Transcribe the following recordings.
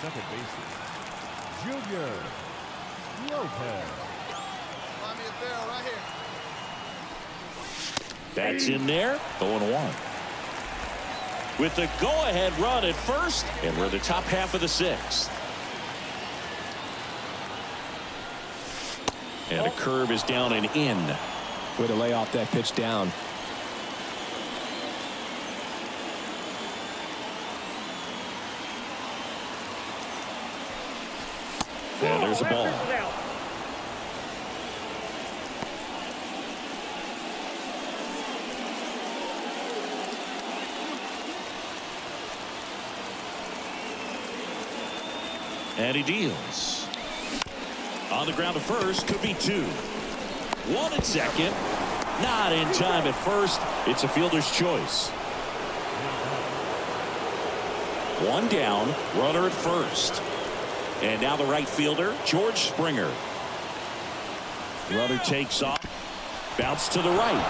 second baseman, Junior Lopez. Find me a barrel right here. That's in there, 0-1. With the go-ahead run at first, and we're in the top half of the sixth. And a curve is down and in. Way to lay off that pitch down. And there's a ball. And he deals. On the ground at first, could be two. One at second. Not in time at first. It's a fielder's choice. One down, runner at first. And now the right fielder, George Springer. Runner takes off. Bounce to the right.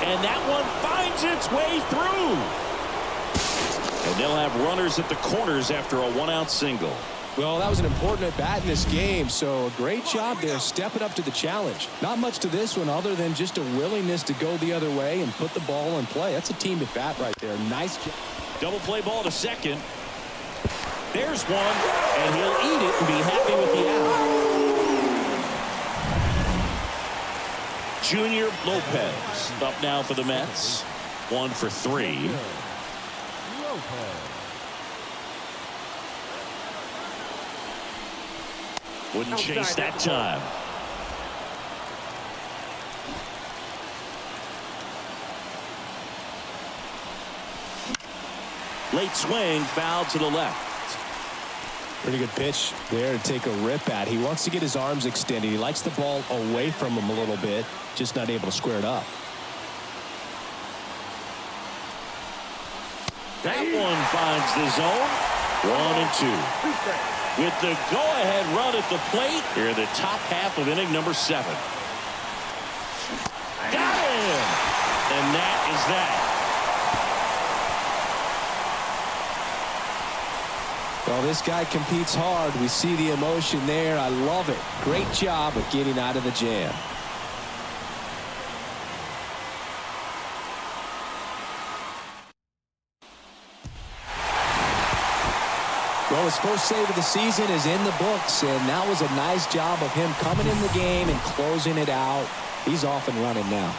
And that one finds its way through. And they'll have runners at the corners after a one-out single. Well, that was an important at-bat in this game, so a great job there stepping up to the challenge. Not much to this one other than just a willingness to go the other way and put the ball in play. That's a team at-bat right there. Nice job. Double play ball to second. There's one, and he'll eat it and be happy with the out. Junior Lopez up now for the Mets. 1 for 3. Wouldn't chase that time. Late swing, foul to the left. Pretty good pitch there to take a rip at. He wants to get his arms extended. He likes the ball away from him a little bit, just not able to square it up. That one finds the zone. 1 and 2. With the go-ahead run at the plate, here in the top half of inning number 7. Got him! And that is that. Well, this guy competes hard. We see the emotion there. I love it. Great job of getting out of the jam. Well, his first save of the season is in the books, and that was a nice job of him coming in the game and closing it out. He's off and running now.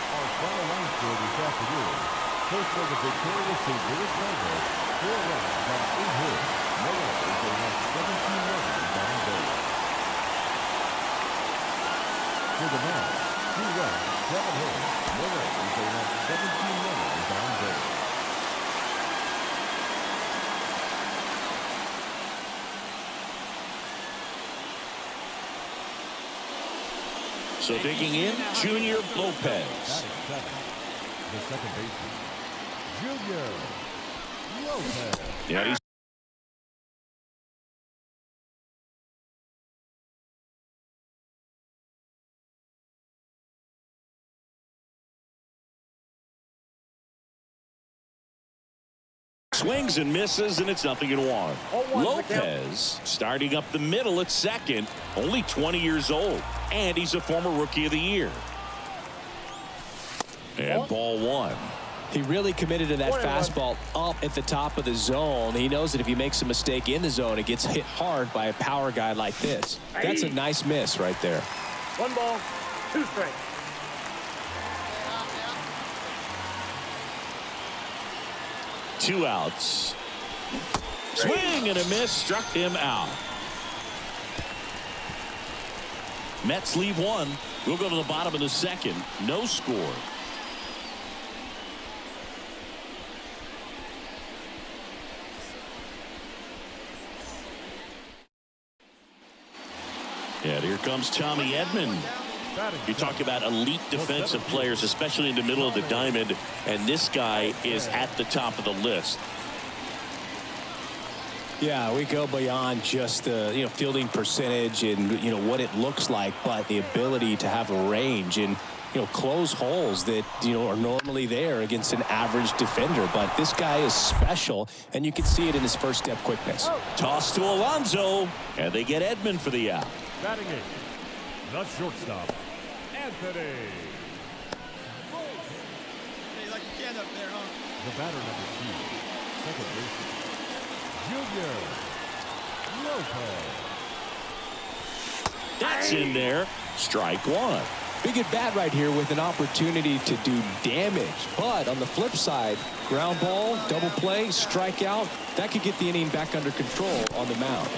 Our final line score this afternoon. First for the victorious St. Louis Cardinals, 4 runs on 8 hits. No errors. They have 17 runners on base. For the Mets, 2 runs, 7 hits. No errors. They have 17 runners on base. So digging in, Junior Lopez. The second baseman, Junior Lopez. Yeah, he's swings and misses, and it's 0-1. Lopez starting up the middle at second, only 20 years old, and he's a former Rookie of the Year. And ball 1. He really committed to that fastball up at the top of the zone. He knows that if he makes a mistake in the zone, it gets hit hard by a power guy like this. That's a nice miss right there. 1 ball, 2 strikes. Two outs. Swing and a miss, struck him out. Mets leave 1. We'll go to the bottom of the second. No score. And here comes Tommy Edman. You talk about elite defensive players, especially in the middle of the diamond, and this guy is at the top of the list. Yeah, we go beyond just the fielding percentage and what it looks like, but the ability to have a range. And close holes that, are normally there against an average defender. But this guy is special, and you can see it in his first step quickness. Toss to Alonso, and they get Edman for the out. Batting it, the shortstop, Anthony. Hey, like you can up there, huh? The batter number 2, second baseman, Junior Lopez. That's in there. Strike one. Big at bat right here with an opportunity to do damage. But on the flip side, ground ball, double play, strikeout, that could get the inning back under control on the mound.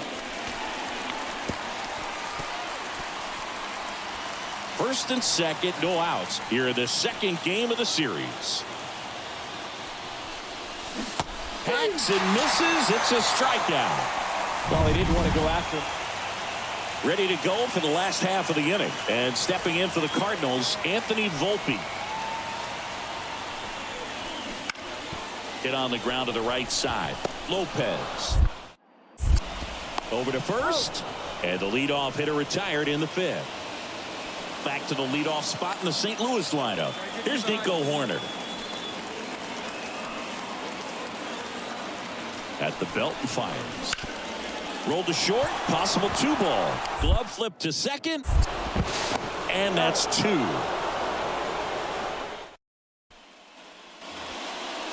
First and second, no outs here in the second game of the series. Hacks and misses. It's a strikeout. Well, he didn't want to go after him. Ready to go for the last half of the inning. And stepping in for the Cardinals, Anthony Volpe. Hit on the ground to the right side. Lopez. Over to first. And the leadoff hitter retired in the fifth. Back to the leadoff spot in the St. Louis lineup. Here's Nico Horner. At the belt and fires. Rolled to short, possible 2-ball. Glove flip to second, and that's 2.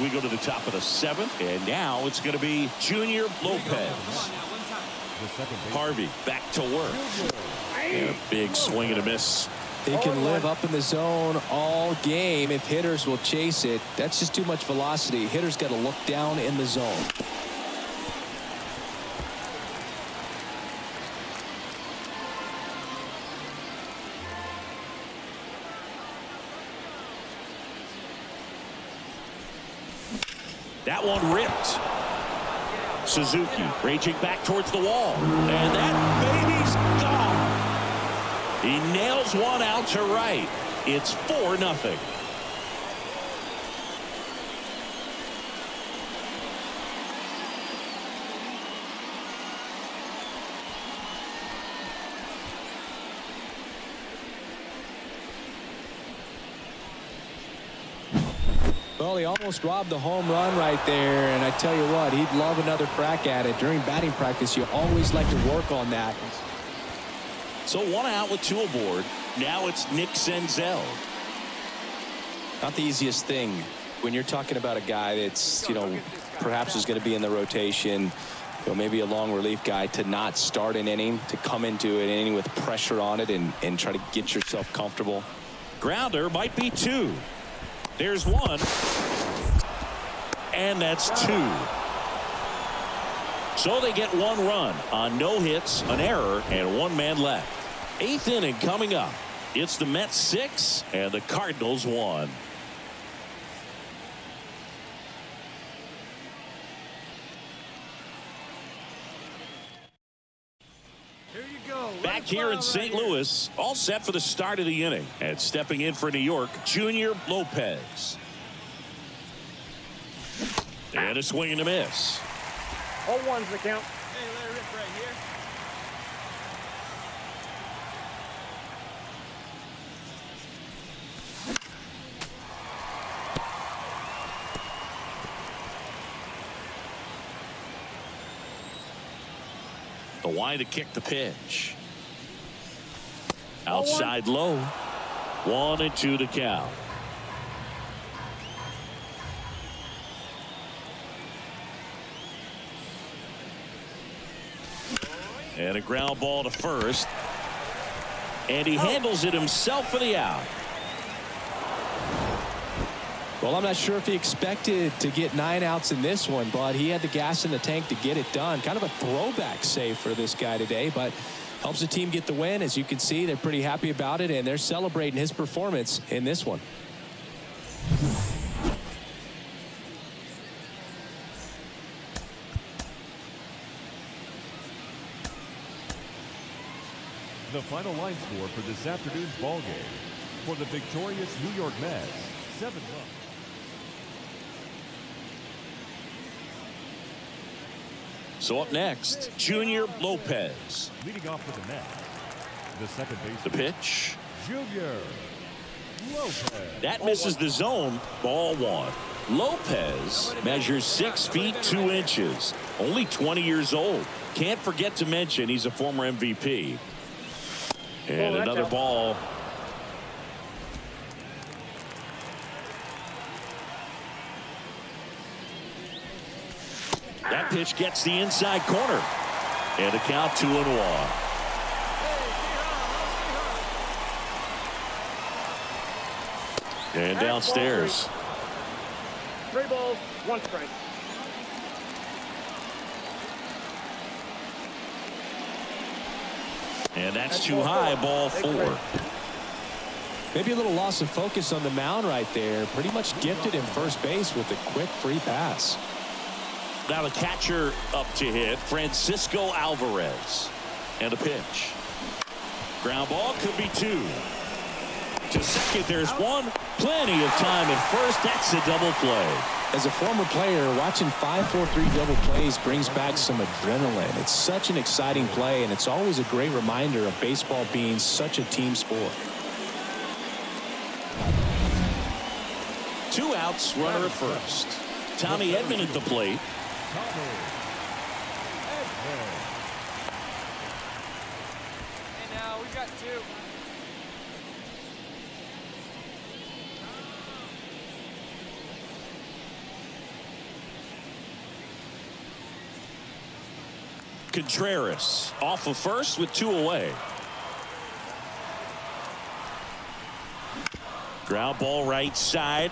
We go to the top of the 7th, and now it's going to be Junior Lopez. Harvey back to work. And a big swing and a miss. He can live up in the zone all game if hitters will chase it. That's just too much velocity. Hitters got to look down in the zone. That one ripped. Suzuki raging back towards the wall. And that baby's gone. He nails one out to right. It's 4-0. Well, he almost robbed the home run right there, and I tell you what, he'd love another crack at it. During batting practice, you always like to work on that. So 1 out with 2 aboard. Now it's Nick Senzel. Not the easiest thing when you're talking about a guy that's, perhaps is going to be in the rotation, maybe a long relief guy, to not start an inning, to come into an inning with pressure on it and try to get yourself comfortable. Grounder might be 2. There's 1. And that's 2. So they get 1 run on no hits, an error, and 1 man left. 8th inning coming up. It's the Mets 6 and the Cardinals 1. Back here in St. Louis, all set for the start of the inning. And stepping in for New York, Junior Lopez. And a swing and a miss. 0-1's the count. Hey, let it rip right here. The wide to kick the pitch. Outside low. 1-2 to count. And a ground ball to first. And he handles it himself for the out. Well, I'm not sure if he expected to get 9 outs in this one, but he had the gas in the tank to get it done. Kind of a throwback save for this guy today, but helps the team get the win. As you can see, they're pretty happy about it, and they're celebrating his performance in this one. The final line score for this afternoon's ball game. For the victorious New York Mets, 7 runs. So up next, Junior Lopez. Leading off for the Mets, the second baseman. The pitch. Junior Lopez. That misses the zone. Ball one. Lopez measures 6 feet 2 inches. Only 20 years old. Can't forget to mention he's a former MVP. And another ball. That pitch gets the inside corner. And the count 2-1. And downstairs. 3 balls, 1 strike. And that's too high. Ball 4. Maybe a little loss of focus on the mound right there. Pretty much gifted him first base with a quick free pass. Now the catcher up to hit, Francisco Alvarez. And a pitch. Ground ball, could be 2. To second, there's 1. Plenty of time at first. That's a double play. As a former player, watching 5-4-3 double plays brings back some adrenaline. It's such an exciting play, and it's always a great reminder of baseball being such a team sport. 2 outs, runner at first. Tommy Edman at the plate. Hey, now we got 2. Contreras off of first with 2 away. Ground ball right side.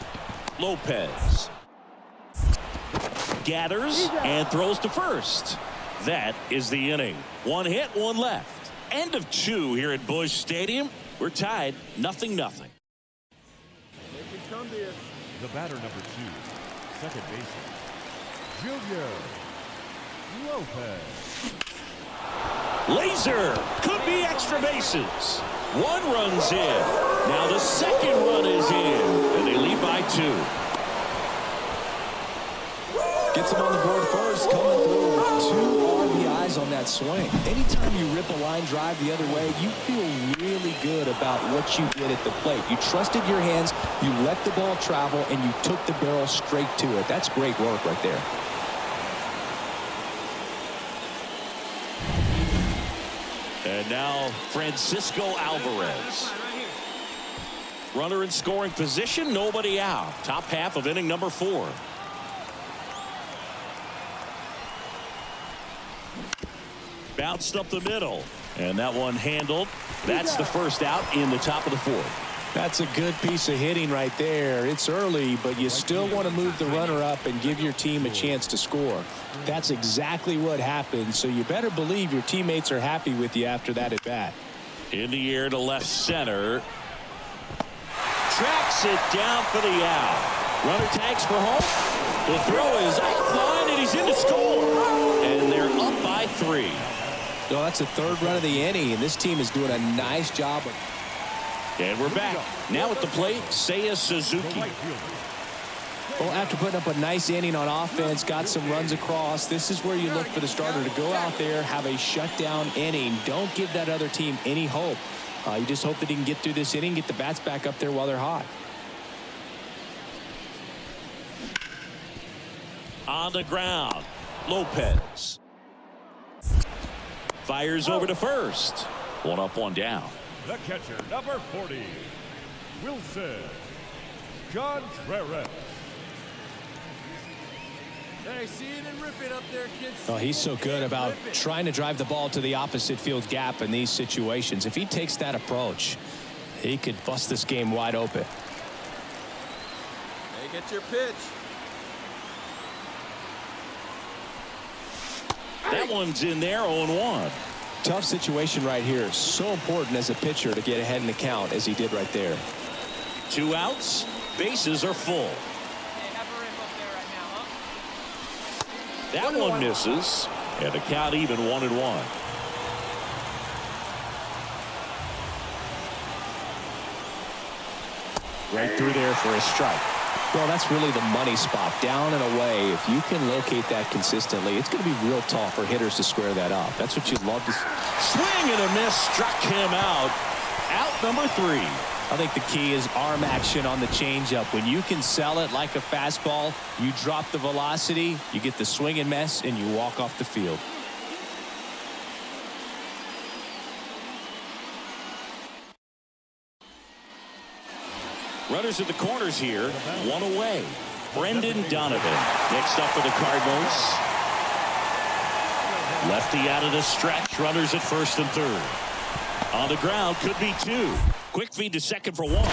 Lopez gathers and throws to first. That is the inning. 1 hit, 1 left. End of 2 here at Busch Stadium. We're tied 0-0. The batter number 2, second baseman, Junior Lopez. Laser could be extra bases. 1 run's in. Now the second run is in, and they lead by 2. Gets him on the board first, coming through with 2 RBIs on that swing. Anytime you rip a line drive the other way, you feel really good about what you did at the plate. You trusted your hands, you let the ball travel, and you took the barrel straight to it. That's great work right there. And now Francisco Alvarez. Runner in scoring position, nobody out. Top half of inning number 4. Bounced up the middle, and that one handled. That's the first out in the top of the 4th. That's a good piece of hitting right there. It's early, but you still want to move the runner up and give your team a chance to score. That's exactly what happened, so you better believe your teammates are happy with you after that at bat. In the air to left center. Tracks it down for the out. Runner tags for home. The throw is offline, and he's in to score. And they're up by 3. No, that's the 3rd run of the inning, and this team is doing a nice job. And we're back. Now at the plate, Seiya Suzuki. Well, after putting up a nice inning on offense, got some runs across, this is where you look for the starter to go out there, have a shutdown inning. Don't give that other team any hope. You just hope that he can get through this inning, get the bats back up there while they're hot. On the ground, Lopez. Fires over to first. 1 up, 1 down. The catcher, number 40, Wilson Contreras. Hey, see it and rip it up there, kids. Oh, he's so good about trying to drive the ball to the opposite field gap in these situations. If he takes that approach, he could bust this game wide open. Hey, get your pitch. That one's in there, 0-1. Tough situation right here. So important as a pitcher to get ahead in the count as he did right there. 2 outs. Bases are full. Hey, have a rip up there right now, huh? That one misses. And the count even 1-1. Right through there for a strike. Well, that's really the money spot, down and away. If you can locate that consistently, it's going to be real tough for hitters to square that up. That's what you'd love to see. Swing and a miss, struck him out. Out number 3. I think the key is arm action on the changeup. When you can sell it like a fastball, you drop the velocity, you get the swing and miss, and you walk off the field. Runners at the corners here, one away. Brendan Donovan next up for the Cardinals. Lefty out of the stretch. Runners at first and third. On the ground, could be two. Quick feed to second for one.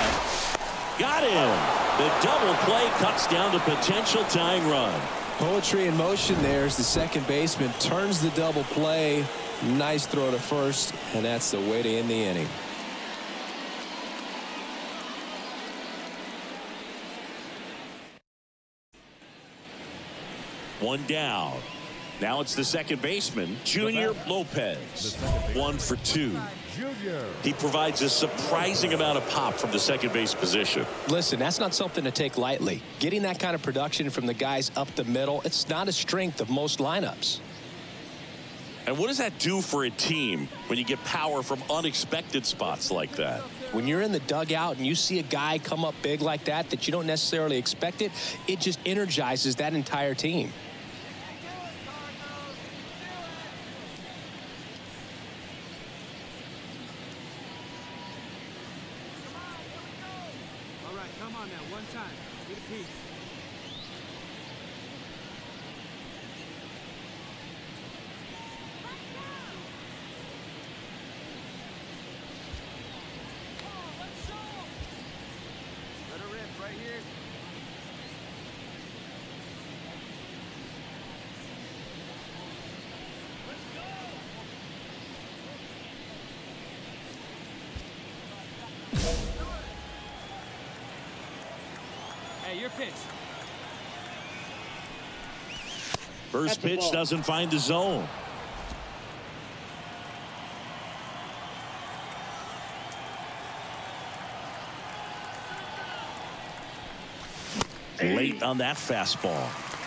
Got him. The double play cuts down the potential tying run. Poetry in motion there as the second baseman turns the double play. Nice throw to first, and that's the way to end the inning. One down. Now it's the second baseman, Junior Lopez. 1 for 2. He provides a surprising amount of pop from the second base position. Listen, that's not something to take lightly. Getting that kind of production from the guys up the middle, it's not a strength of most lineups. And what does that do for a team when you get power from unexpected spots like that? When you're in the dugout and you see a guy come up big like that you don't necessarily expect it, it just energizes that entire team. All right, come on now, one time. Get a piece. Let her rip right here. Hey, your pitch. First pitch doesn't find the zone. Late on that fastball.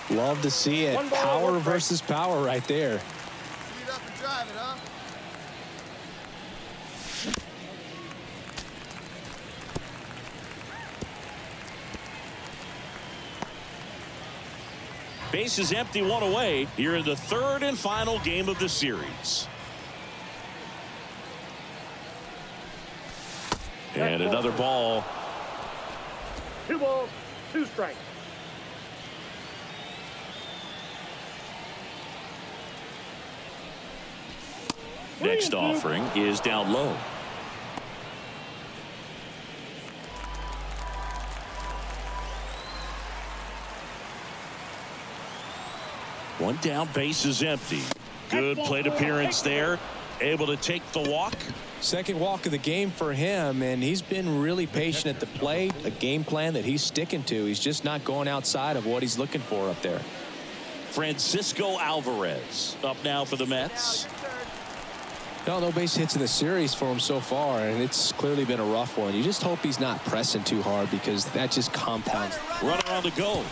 Love to see it. Power versus power right there. Speed up and drive it, huh? Base is empty, one away here in the third and final game of the series. And another ball. 2 balls, 2 strikes. Next offering is down low. One down, base is empty. Good plate appearance there. Able to take the walk. Second walk of the game for him, and he's been really patient at the plate. A game plan that he's sticking to. He's just not going outside of what he's looking for up there. Francisco Alvarez up now for the Mets. No base hits in the series for him so far, and it's clearly been a rough one. You just hope he's not pressing too hard because that just compounds. Runner on the go.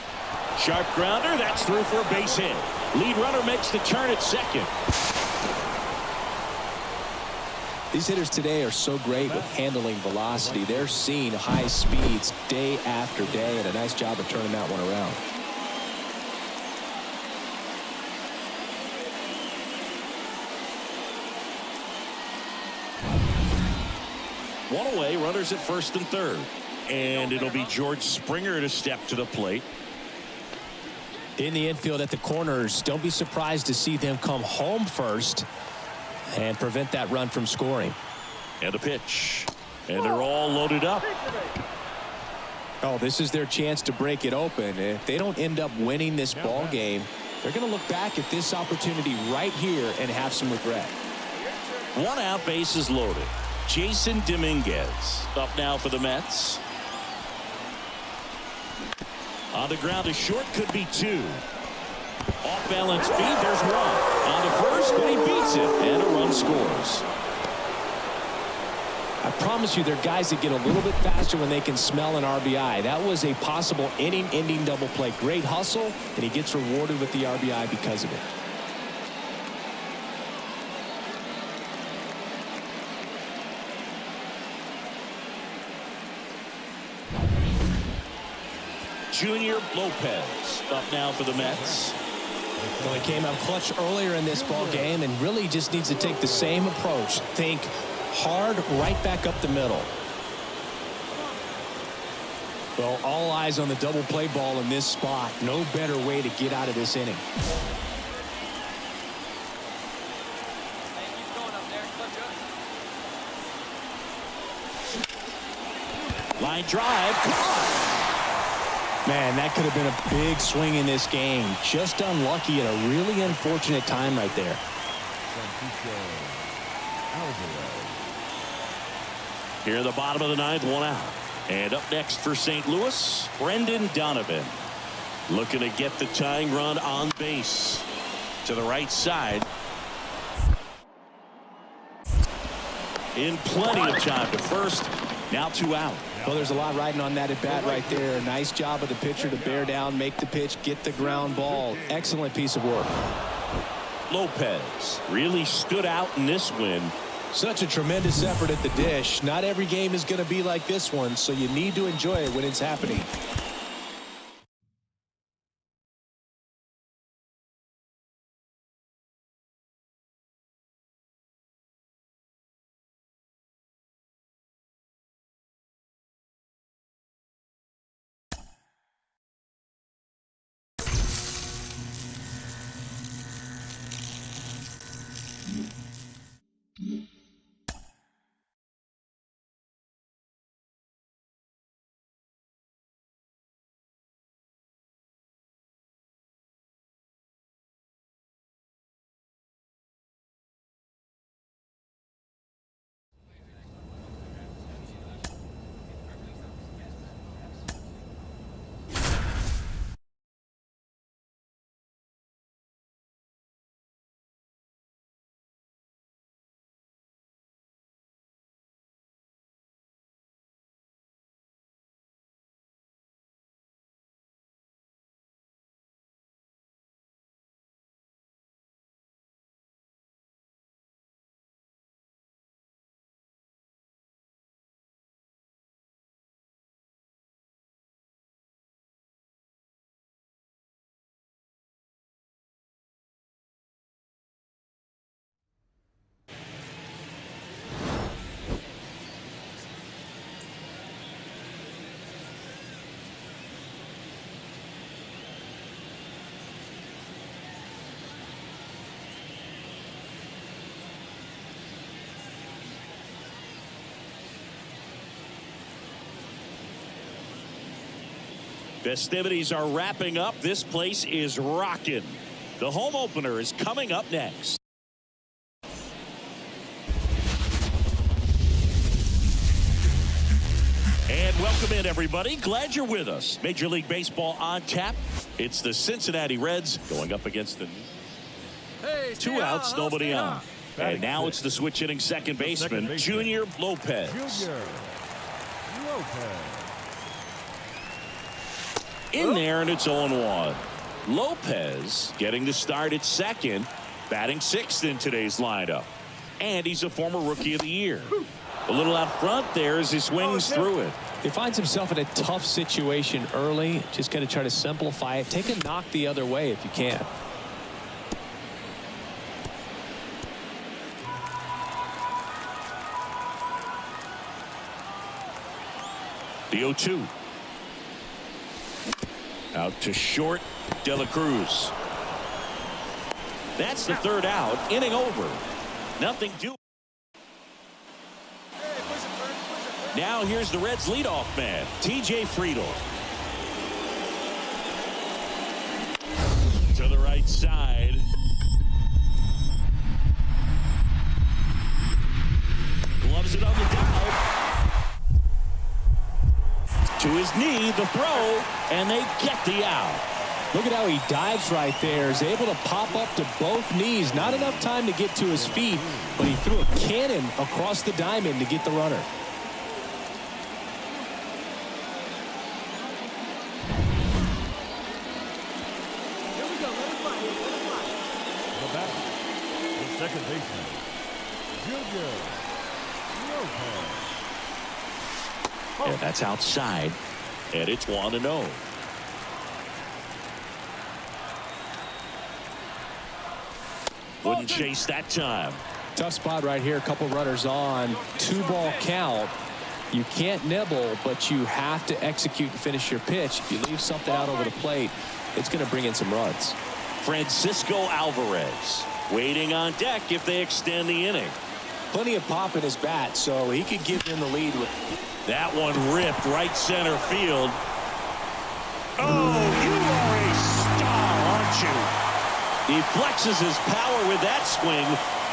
Sharp grounder. That's through for a base hit. Lead runner makes the turn at second. These hitters today are so great with handling velocity. They're seeing high speeds day after day, and a nice job of turning that one around. One away, runners at first and third. And it'll be George Springer to step to the plate. In the infield at the corners, don't be surprised to see them come home first and prevent that run from scoring. And a pitch. And they're all loaded up. Oh, this is their chance to break it open. If they don't end up winning this ball game, they're going to look back at this opportunity right here and have some regret. One out, bases loaded. Jason Dominguez up now for the Mets. On the ground to short, could be two. Off balance feed, there's one. On to first, but he beats it, and a run scores. I promise you, they're guys that get a little bit faster when they can smell an RBI. That was a possible inning-ending double play. Great hustle, and he gets rewarded with the RBI because of it. Junior Lopez up now for the Mets. Well, he came out clutch earlier in this ball game and really just needs to take the same approach. Think hard right back up the middle. Well, all eyes on the double play ball in this spot. No better way to get out of this inning. Hey, keep going up there. Clutch up. Line drive. Man, that could have been a big swing in this game. Just unlucky at a really unfortunate time right there. Here in the bottom of the ninth, 1 out. And up next for St. Louis, Brendan Donovan. Looking to get the tying run on base. To the right side. In plenty of time to first. Now 2 out. Well, there's a lot riding on that at bat right there. Nice job of the pitcher to bear down, make the pitch, get the ground ball. Excellent piece of work. Lopez really stood out in this win. Such a tremendous effort at the dish. Not every game is going to be like this one, so you need to enjoy it when it's happening. Festivities are wrapping up. This place is rocking. The home opener is coming up next. And welcome in, everybody. Glad you're with us. Major League Baseball on tap. It's the Cincinnati Reds going up against the Hey, 2 outs, nobody on. And now it's the switch hitting second baseman, Junior Lopez. Junior Lopez. In there, and it's 0-1. Lopez getting the start at second, batting sixth in today's lineup. And he's a former Rookie of the Year. A little out front there as he swings through it. He finds himself in a tough situation early. Just got to try to simplify it. Take a knock the other way if you can. The 0-2. Out to short, De La Cruz. That's the third out. Inning over. Nothing doing. Now here's the Reds leadoff man, TJ Friedl. To the right side. Gloves it on the dive. To his knee, the throw, and they get the out. Look at how he dives right there. Is able to pop up to both knees. Not enough time to get to his feet, but he threw a cannon across the diamond to get the runner. Here we go. Let it fly. Let it fly. The batter, the second baseman, Junior Lopez. And that's outside, and it's 1-0. Wouldn't chase that time. Tough spot right here. A couple runners on. 2-ball count. You can't nibble, but you have to execute and finish your pitch. If you leave something out over the plate, it's going to bring in some runs. Francisco Alvarez waiting on deck if they extend the inning. Plenty of pop in his bat, so he could give them the lead. That one ripped right center field. Oh, you are a star, aren't you? He flexes his power with that swing,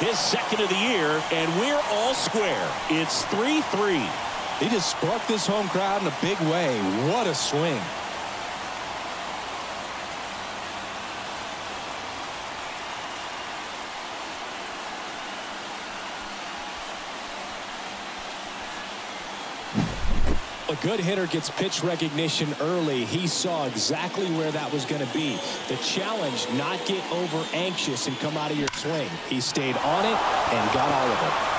his second of the year, and we're all square. It's 3-3. He just sparked this home crowd in a big way. What a swing. A good hitter gets pitch recognition early. He saw exactly where that was going to be. The challenge, not get over anxious and come out of your swing. He stayed on it and got all of it.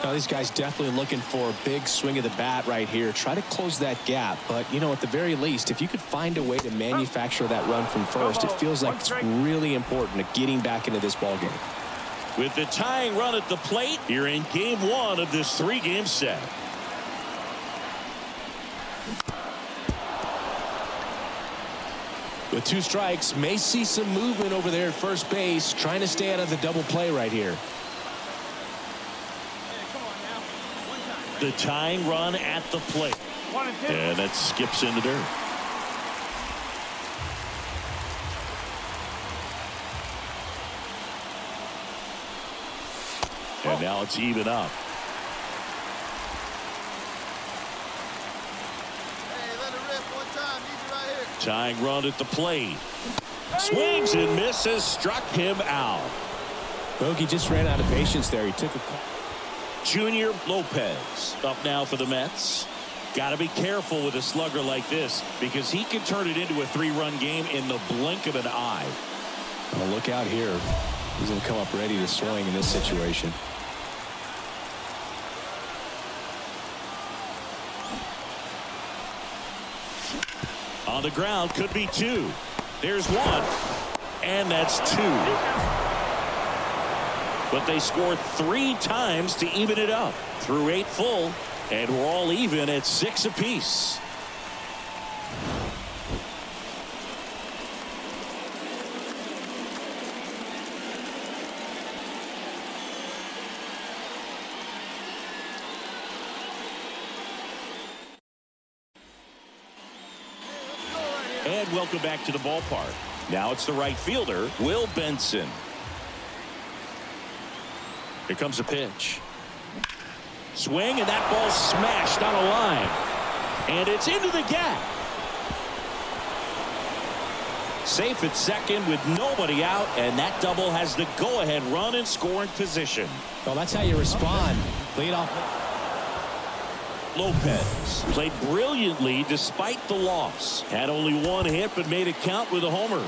Now, these guys definitely looking for a big swing of the bat right here. Try to close that gap. But, you know, at the very least, if you could find a way to manufacture that run from first, it feels like it's really important to getting back into this ballgame. With the tying run at the plate, you're in game one of this 3-game set. With 2 strikes, may see some movement over there at first base, trying to stay out of the double play right here. The tying run at the plate. And that skips into dirt. And now it's even up. Hey, let it rip one time. Need you right here. Tying run at the plate. Swings and misses. Struck him out. Bogey just ran out of patience there. He took a call. Junior Lopez up now for the Mets. Got to be careful with a slugger like this because he can turn it into a 3-run game in the blink of an eye. Well, look out here. He's going to come up ready to swing in this situation. On the ground, could be 2. There's 1. And that's 2. But they scored 3 times to even it up through 8 full, and we're all even at 6 apiece. And welcome back to the ballpark. Now it's the right fielder, Will Benson. Here comes a pitch. Swing, and that ball smashed on a line. And it's into the gap. Safe at second with nobody out, and that double has the go-ahead run in scoring position. Well, that's how you respond. Lead off. Lopez played brilliantly despite the loss. Had only 1 hit, but made it count with a homer.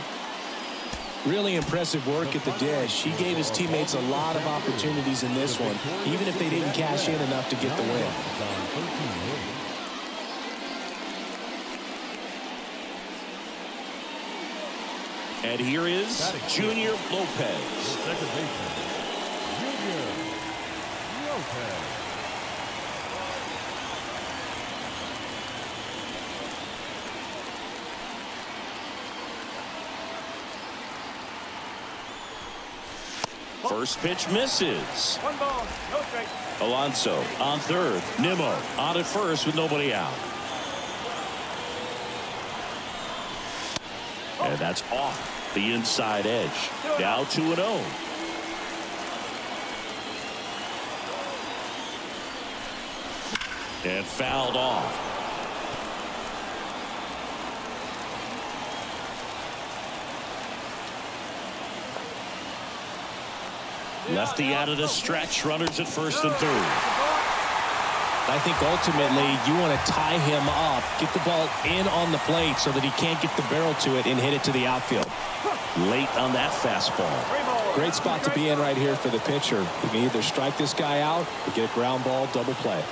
Really impressive work at the dish. He gave his teammates a lot of opportunities in this one, even if they didn't cash in enough to get the win. And here is Junior Lopez. Second baseman, Junior Lopez. First pitch misses. 1 ball, no strike. Alonso on third. Nimmo on at first with nobody out. And that's off the inside edge. Now 2-0. And fouled off. Lefty out of the stretch. Runners at first and third. I think ultimately you want to tie him up, get the ball in on the plate so that he can't get the barrel to it and hit it to the outfield. Late on that fastball. Great spot to be in right here for the pitcher. He can either strike this guy out or get a ground ball double play.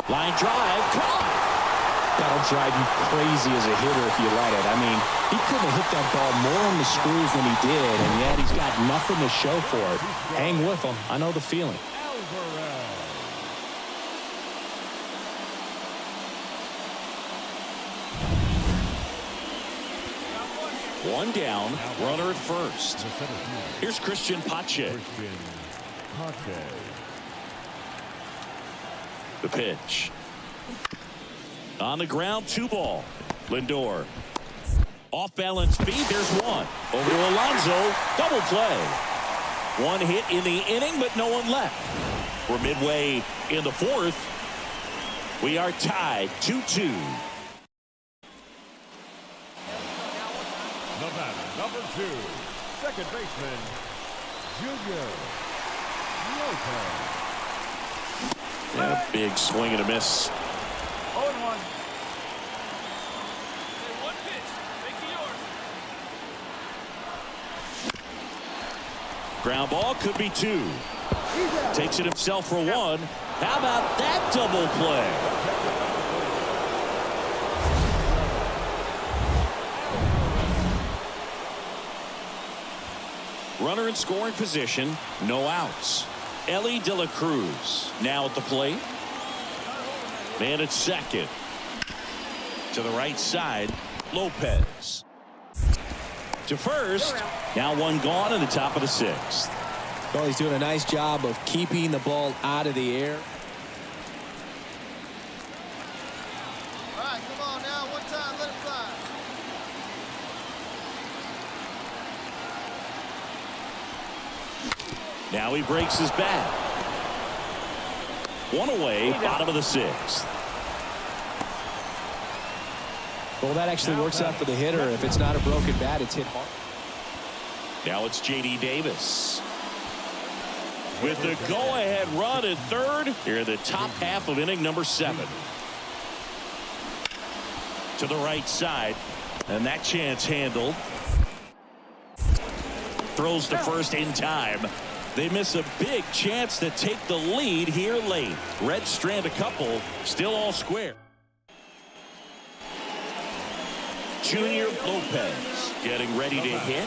Line drive. Caught. That'll drive you crazy as a hitter if you let it. I mean, he couldn't have hit that ball more on the screws than he did, and yet he's got nothing to show for it. Hang with him. I know the feeling. One down, runner at first. Here's Christian Pache. The pitch. On the ground, 2 ball. Lindor. Off balance feed, there's one. Over to Alonso, double play. One hit in the inning, but no one left. We're midway in the 4th. We are tied 2-2. The batter, number 2, second baseman, Junior Lopez. Yeah, big swing and a miss. 0-1. Hey, one pitch. Make it yours. Ground ball, could be 2. Takes it himself for 1. How about that double play? Runner in scoring position, no outs. Ellie De La Cruz now at the plate. Man at second. To the right side, Lopez. To first, now one gone in the top of the 6th. Well, he's doing a nice job of keeping the ball out of the air. All right, come on now. One time, let it fly. Now he breaks his bat. One away, bottom of the 6th. Well, that actually works out for the hitter. If it's not a broken bat, it's hit hard. Now it's J.D. Davis. With the go-ahead run at third here in the top half of inning number 7. To the right side, and that chance handled. Throws to first in time. They miss a big chance to take the lead here late. Red strand a couple, still all square. Junior Lopez getting ready to hit.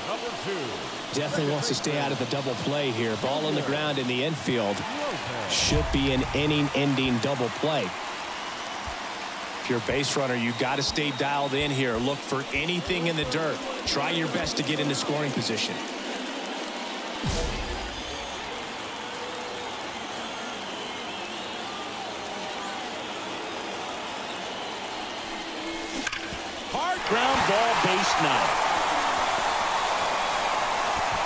Definitely wants to stay out of the double play here. Ball on the ground in the infield. Should be an inning-ending double play. If you're a base runner, you've got to stay dialed in here. Look for anything in the dirt. Try your best to get into scoring position. Hard ground ball, base 9.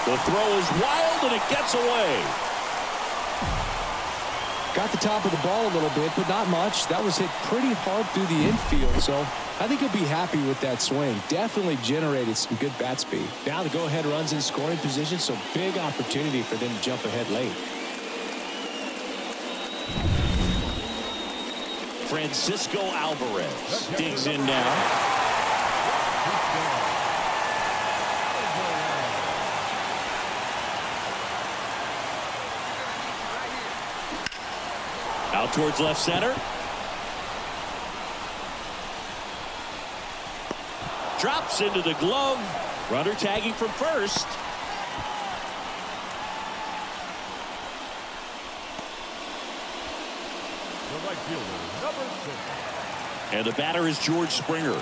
The throw is wild and it gets away. Got the top of the ball a little bit, but not much. That was hit pretty hard through the infield, so I think he'll be happy with that swing. Definitely generated some good bat speed. Now the go-ahead runs in scoring position, so big opportunity for them to jump ahead late. Francisco Alvarez digs in now. Out towards left center. Drops into the glove. Runner tagging from first. The right fielder, number 6. And the batter is George Springer.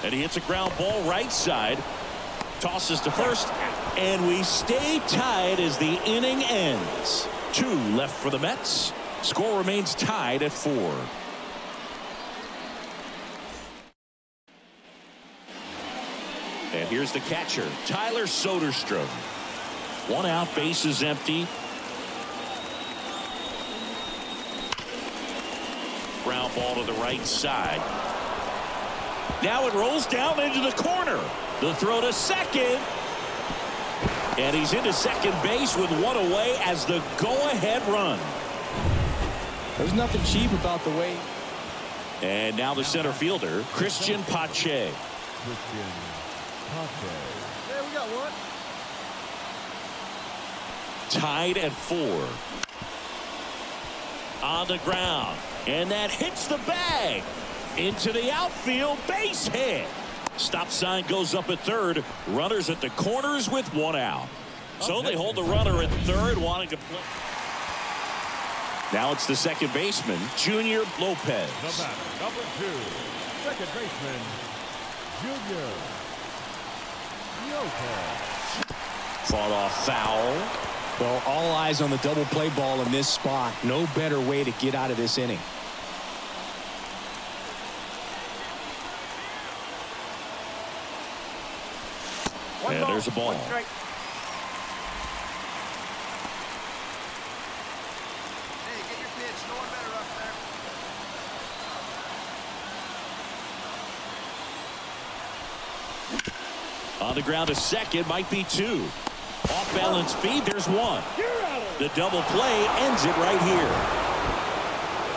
And he hits a ground ball right side. Tosses to first. And we stay tied as the inning ends. 2 left for the Mets. Score remains tied at 4. And here's the catcher, Tyler Soderstrom. 1 out, bases empty. Ground ball to the right side. Now it rolls down into the corner. The throw to second. And he's into second base with 1 away as the go-ahead run. There's nothing cheap about the way. And now the center fielder, Christian Pache. Christian Pache. Hey, we got one. Tied at 4. On the ground. And that hits the bag. Into the outfield. Base hit. Stop sign goes up at third. Runners at the corners with 1 out. So they hold the runner at third, wanting to play. Now it's the second baseman, Junior Lopez. The batter, number 2, second baseman, Junior Lopez. Fought off foul. Well, all eyes on the double play ball in this spot. No better way to get out of this inning. And there's a ball. Hey, get your pitch. No one better up there. On the ground to second, might be 2. Off balance feed, there's 1. The double play ends it right here.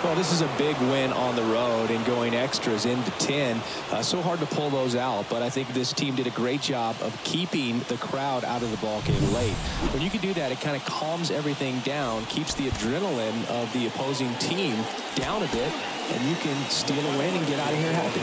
Well, this is a big win on the road and going extras into 10. So hard to pull those out, but I think this team did a great job of keeping the crowd out of the ball game late. When you can do that, it kind of calms everything down, keeps the adrenaline of the opposing team down a bit, and you can steal a win and get out of here happy.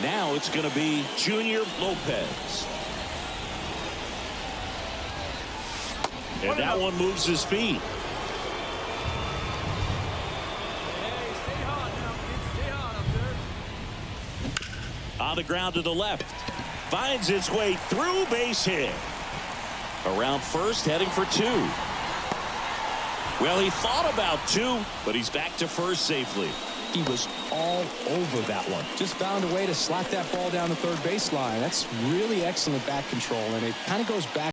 Now it's going to be Junior Lopez. And that one moves his feet. Hey, stay hot now, kids. Stay hot up there. On the ground to the left. Finds its way through, base hit. Around first, heading for 2. Well, he thought about 2, but he's back to first safely. He was all over that one. Just found a way to slap that ball down the third baseline. That's really excellent bat control, and it kind of goes back